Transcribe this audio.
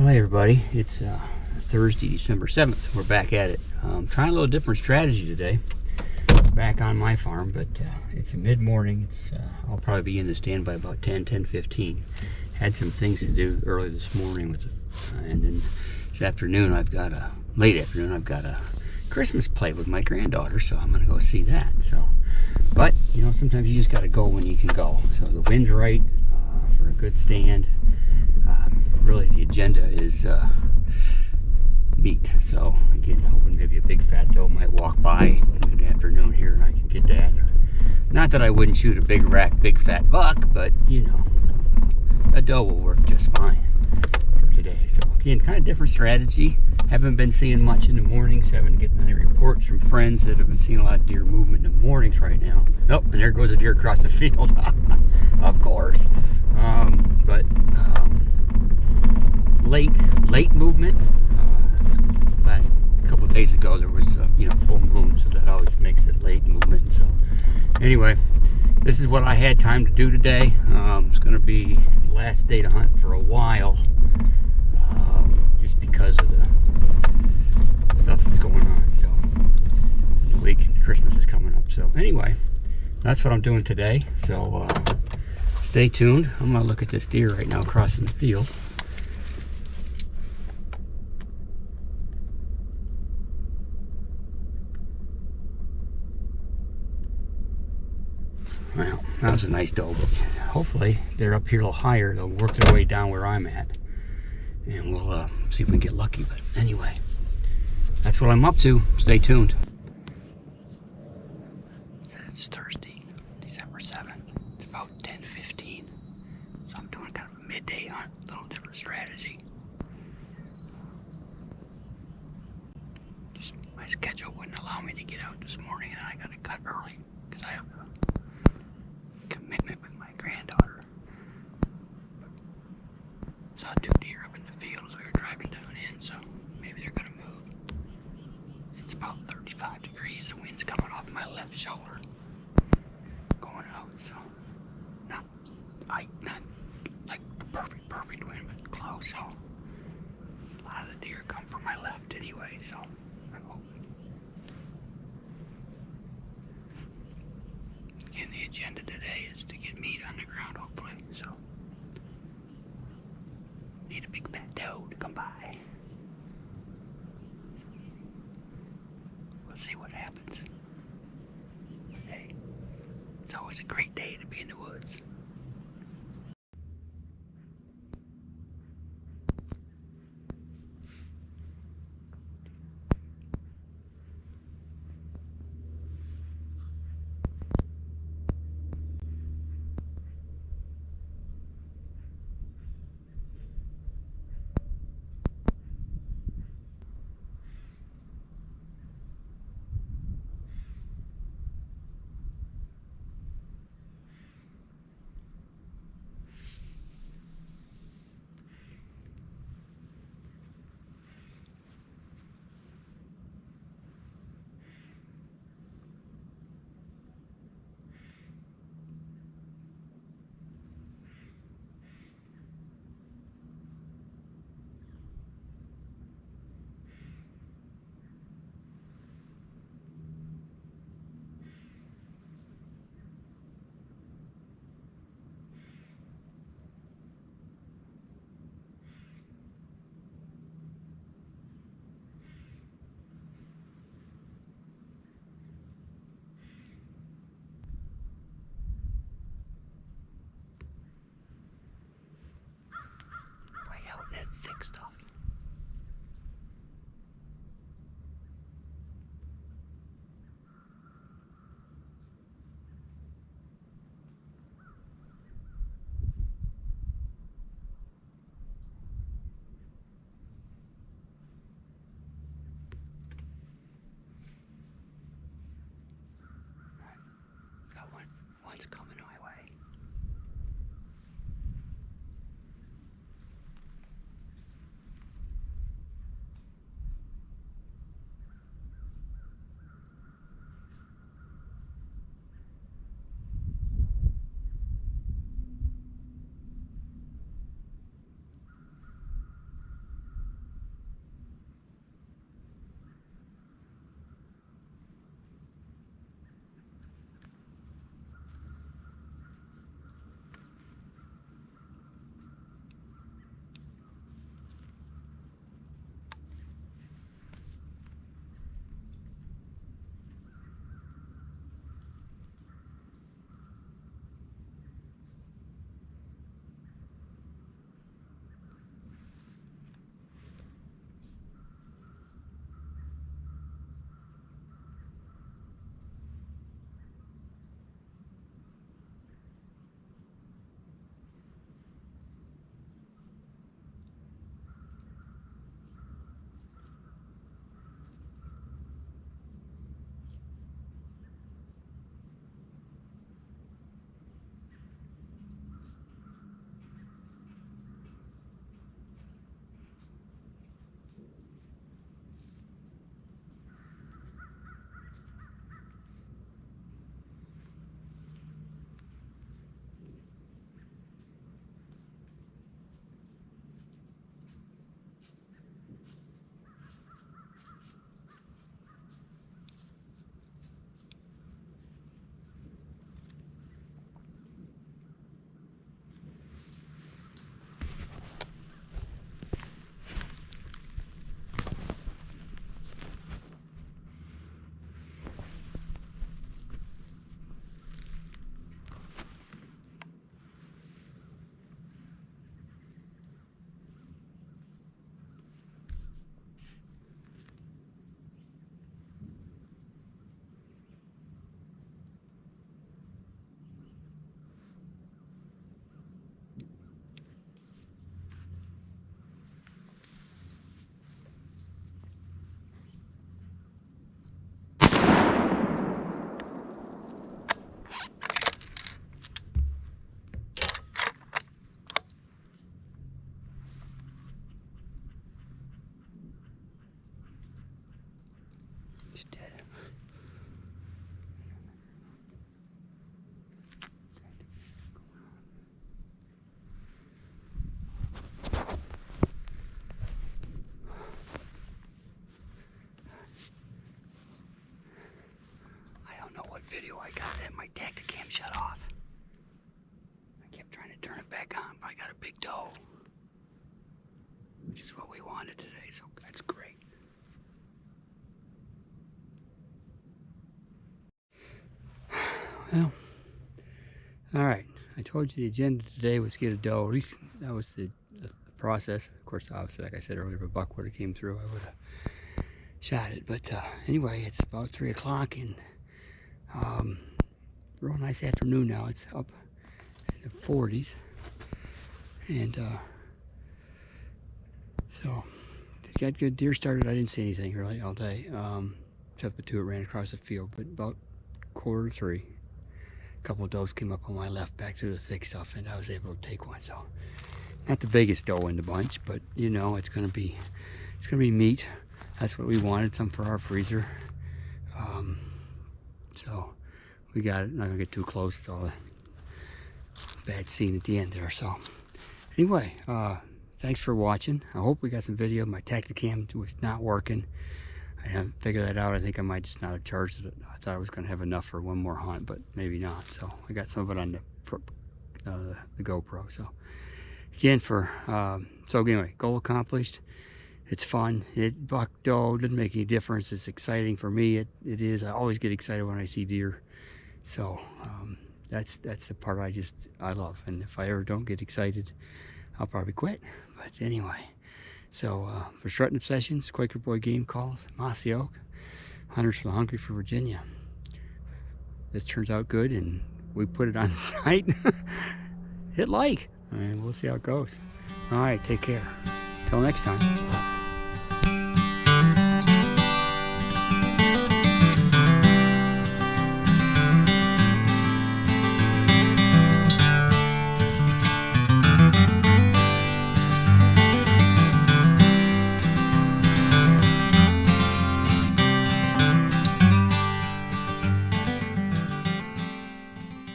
Well, hey everybody, it's Thursday, December 7th. We're back at it. Trying a little different strategy today. Back on my farm, but it's a mid-morning. I'll probably be in the stand by about 10:15. Had some things to do early this morning and then this afternoon late afternoon I've got a Christmas play with my granddaughter, so I'm gonna go see that. But you know, sometimes you just gotta go when you can go. So the wind's right for a good stand. Really, the agenda is meat. So again, hoping maybe a big fat doe might walk by in the afternoon here, and I can get that. Not that I wouldn't shoot a big rack, big fat buck, but you know, a doe will work just fine for today. So again, kind of different strategy. Haven't been seeing much in the mornings. Haven't getting any reports from friends that have been seeing a lot of deer movement in the mornings right now. Oh, and there goes a deer across the field. Of course. Late movement. Last couple of days ago there was full moon, so that always makes it late movement. So anyway, this is what I had time to do today. It's going to be the last day to hunt for a while, just because of the stuff that's going on. So the week Christmas is coming up. So anyway, that's what I'm doing today. So stay tuned. I'm going to look at this deer right now crossing the field. Well, that was a nice doe, but hopefully they're up here a little higher. They'll work their way down where I'm at, and we'll see if we can get lucky. But anyway, that's what I'm up to. Stay tuned. So it's Thursday, December 7th. It's about 10:15. So I'm doing kind of a midday hunt, a little different strategy. Just my schedule wouldn't allow me to get out this morning, and I got to cut early because I have commitment with my granddaughter. Saw two deer up in the field as we were driving down in, so maybe they're gonna move. It's about 35 degrees. The wind's coming off my left shoulder, going out. So not like the perfect wind, but close. So a lot of the deer come from my left anyway. So I'm hoping. Again, the agenda today is to get meat on the ground, hopefully. So need a big fat doe to come by. We'll see what happens. Hey, it's always a great day to be in the woods. Tacticam shut off. I kept trying to turn it back on, but I got a big doe, which is what we wanted today, so that's great. Well, all right. I told you the agenda today was to get a doe. At least that was the process. Of course, obviously, like I said earlier, if a buck would have came through, I would have shot it. But anyway, it's about 3 o'clock and real nice afternoon now. It's up in the 40s. And so it got good deer started. I didn't see anything really all day, except the two that ran across the field. But about 2:45, a couple of does came up on my left back through the thick stuff, and I was able to take one. So not the biggest doe in the bunch, but you know, it's gonna be meat. That's what we wanted, some for our freezer. So we got it. Not gonna get too close. It's all a bad scene at the end there. So anyway, thanks for watching. I hope we got some video. My Tacticam was not working. I haven't figured that out. I think I might just not have charged it. I thought I was going to have enough for one more hunt, but maybe not. So I got some of it on the GoPro. So again, so anyway, goal accomplished. It's fun. Buck, doe, doesn't make any difference. It's exciting for me. It is. I always get excited when I see deer. So that's the part I love. And if I ever don't get excited, I'll probably quit. But anyway. So for Strutting Obsessions, Quaker Boy Game Calls, Mossy Oak, Hunters for the Hungry for Virginia. This turns out good, and we put it on the site. Hit like, and we'll see how it goes. All right, take care. Till next time.